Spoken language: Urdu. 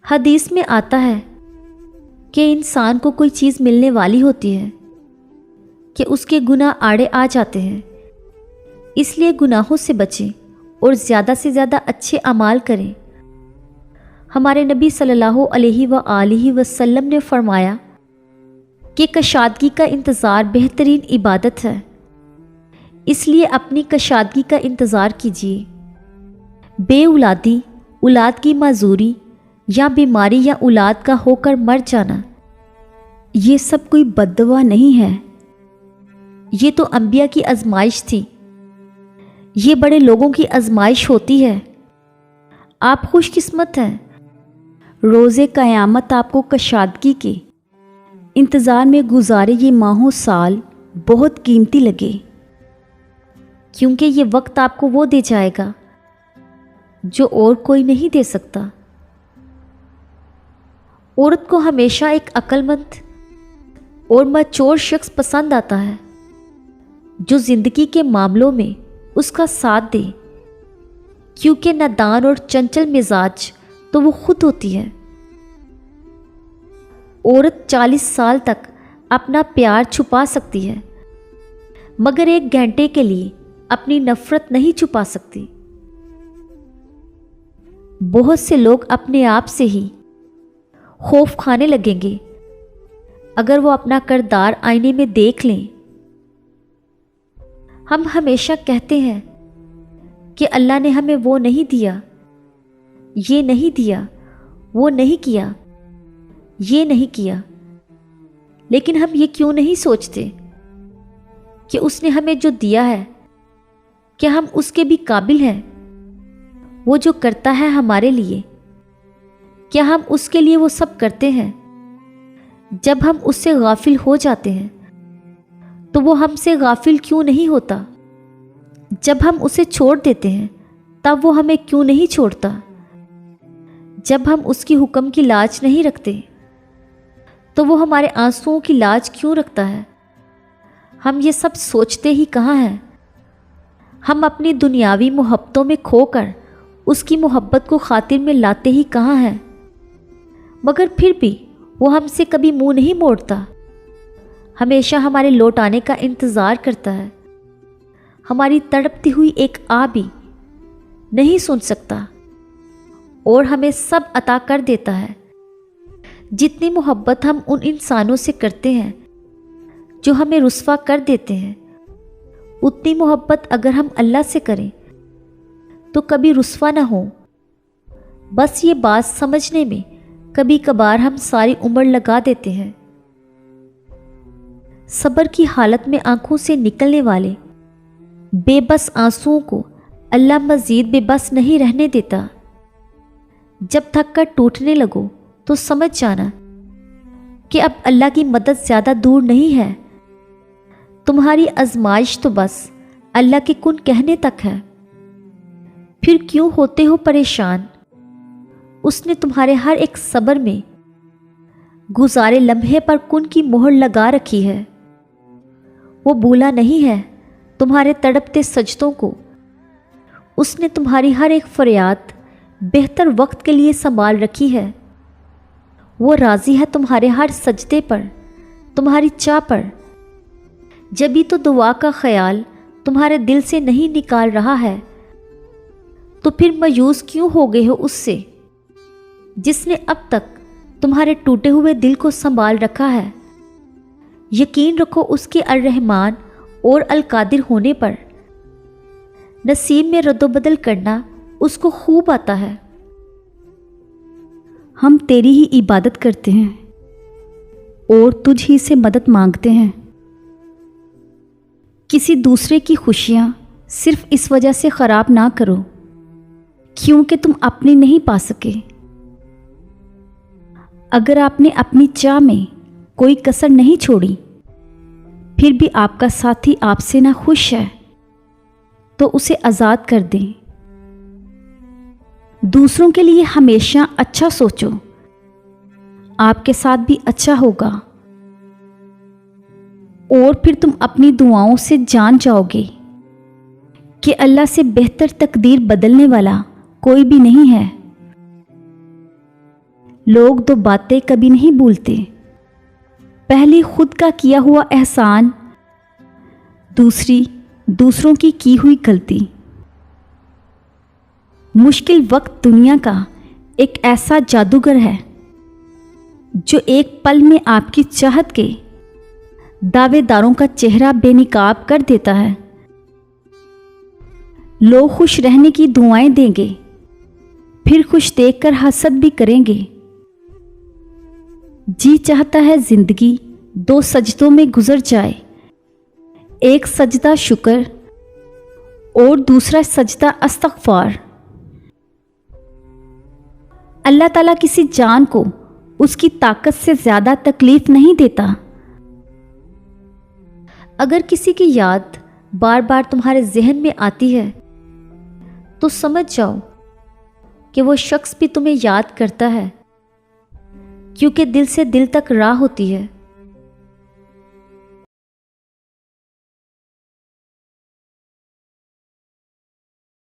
حدیث میں آتا ہے کہ انسان کو کوئی چیز ملنے والی ہوتی ہے کہ اس کے گناہ آڑے آ جاتے ہیں، اس لیے گناہوں سے بچیں اور زیادہ سے زیادہ اچھے اعمال کریں۔ ہمارے نبی صلی اللہ علیہ وآلہ وسلم نے فرمایا کہ کشادگی کا انتظار بہترین عبادت ہے، اس لیے اپنی کشادگی کا انتظار کیجیے۔ بے اولادی، اولاد کی معذوری یا بیماری یا اولاد کا ہو کر مر جانا، یہ سب کوئی بد دعا نہیں ہے، یہ تو انبیاء کی آزمائش تھی، یہ بڑے لوگوں کی آزمائش ہوتی ہے۔ آپ خوش قسمت ہیں، روز قیامت آپ کو کشادگی کے انتظار میں گزارے یہ ماہوں سال بہت قیمتی لگے، کیونکہ یہ وقت آپ کو وہ دے جائے گا جو اور کوئی نہیں دے سکتا۔ عورت کو ہمیشہ ایک عقل مند اور مچور شخص پسند آتا ہے جو زندگی کے معاملوں میں اس کا ساتھ دے، کیونکہ نادان اور چنچل مزاج تو وہ خود ہوتی ہے۔ عورت 40 سال تک اپنا پیار چھپا سکتی ہے، مگر 1 گھنٹے کے لیے اپنی نفرت نہیں چھپا سکتی۔ بہت سے لوگ اپنے آپ سے ہی خوف کھانے لگیں گے اگر وہ اپنا کردار آئینے میں دیکھ لیں۔ ہم ہمیشہ کہتے ہیں کہ اللہ نے ہمیں وہ نہیں دیا، یہ نہیں دیا، وہ نہیں کیا، یہ نہیں کیا، لیکن ہم یہ کیوں نہیں سوچتے کہ اس نے ہمیں جو دیا ہے کیا ہم اس کے بھی قابل ہیں؟ وہ جو کرتا ہے ہمارے لیے، کیا ہم اس کے لیے وہ سب کرتے ہیں؟ جب ہم اس سے غافل ہو جاتے ہیں تو وہ ہم سے غافل کیوں نہیں ہوتا؟ جب ہم اسے چھوڑ دیتے ہیں تب وہ ہمیں کیوں نہیں چھوڑتا؟ جب ہم اس کی حکم کی لاج نہیں رکھتے تو وہ ہمارے آنسوؤں کی لاج کیوں رکھتا ہے؟ ہم یہ سب سوچتے ہی کہاں ہیں؟ ہم اپنی دنیاوی محبتوں میں کھو کر اس کی محبت کو خاطر میں لاتے ہی کہاں ہیں؟ مگر پھر بھی وہ ہم سے کبھی منہ نہیں موڑتا، ہمیشہ ہمارے لوٹ آنے کا انتظار کرتا ہے۔ ہماری تڑپتی ہوئی ایک آہ بھی نہیں سن سکتا اور ہمیں سب عطا کر دیتا ہے۔ جتنی محبت ہم ان انسانوں سے کرتے ہیں جو ہمیں رسوا کر دیتے ہیں، اتنی محبت اگر ہم اللہ سے کریں تو کبھی رسوا نہ ہوں۔ بس یہ بات سمجھنے میں کبھی کبھار ہم ساری عمر لگا دیتے ہیں۔ صبر کی حالت میں آنکھوں سے نکلنے والے بے بس آنسوؤں کو اللہ مزید بے بس نہیں رہنے دیتا۔ جب تھک کر ٹوٹنے لگو تو سمجھ جانا کہ اب اللہ کی مدد زیادہ دور نہیں ہے۔ تمہاری آزمائش تو بس اللہ کے کن کہنے تک ہے۔ پھر کیوں ہوتے ہو پریشان؟ اس نے تمہارے ہر ایک صبر میں گزارے لمحے پر کن کی مہر لگا رکھی ہے۔ وہ بھولا نہیں ہے تمہارے تڑپتے سجدوں کو۔ اس نے تمہاری ہر ایک فریاد بہتر وقت کے لیے سنبھال رکھی ہے۔ وہ راضی ہے تمہارے ہر سجدے پر، تمہاری چاہ پر۔ جبھی تو دعا کا خیال تمہارے دل سے نہیں نکال رہا ہے، تو پھر مایوس کیوں ہو گئے ہو اس سے جس نے اب تک تمہارے ٹوٹے ہوئے دل کو سنبھال رکھا ہے؟ یقین رکھو اس کے الرحمن اور القادر ہونے پر۔ نصیب میں رد و بدل کرنا اس کو خوب آتا ہے۔ ہم تیری ہی عبادت کرتے ہیں اور تجھ ہی سے مدد مانگتے ہیں۔ کسی دوسرے کی خوشیاں صرف اس وجہ سے خراب نہ کرو کیونکہ تم اپنی نہیں پا سکے۔ اگر آپ نے اپنی چاہ میں کوئی کسر نہیں چھوڑی، پھر بھی آپ کا ساتھی آپ سے نہ خوش ہے تو اسے آزاد کر دیں۔ دوسروں کے لیے ہمیشہ اچھا سوچو، آپ کے ساتھ بھی اچھا ہوگا، اور پھر تم اپنی دعاؤں سے جان جاؤ گے کہ اللہ سے بہتر تقدیر بدلنے والا کوئی بھی نہیں ہے۔ لوگ دو باتیں کبھی نہیں بھولتے، پہلی خود کا کیا ہوا احسان، دوسری دوسروں کی ہوئی غلطی۔ مشکل وقت دنیا کا ایک ایسا جادوگر ہے جو ایک پل میں آپ کی چاہت کے دعوے داروں کا چہرہ بے نقاب کر دیتا ہے۔ لوگ خوش رہنے کی دعائیں دیں گے، پھر خوش دیکھ کر حسد بھی کریں گے۔ جی چاہتا ہے زندگی دو سجدوں میں گزر جائے، ایک سجدہ شکر اور دوسرا سجدہ استغفار۔ اللہ تعالیٰ کسی جان کو اس کی طاقت سے زیادہ تکلیف نہیں دیتا۔ اگر کسی کی یاد بار بار تمہارے ذہن میں آتی ہے تو سمجھ جاؤ کہ وہ شخص بھی تمہیں یاد کرتا ہے، کیونکہ دل سے دل تک راہ ہوتی ہے۔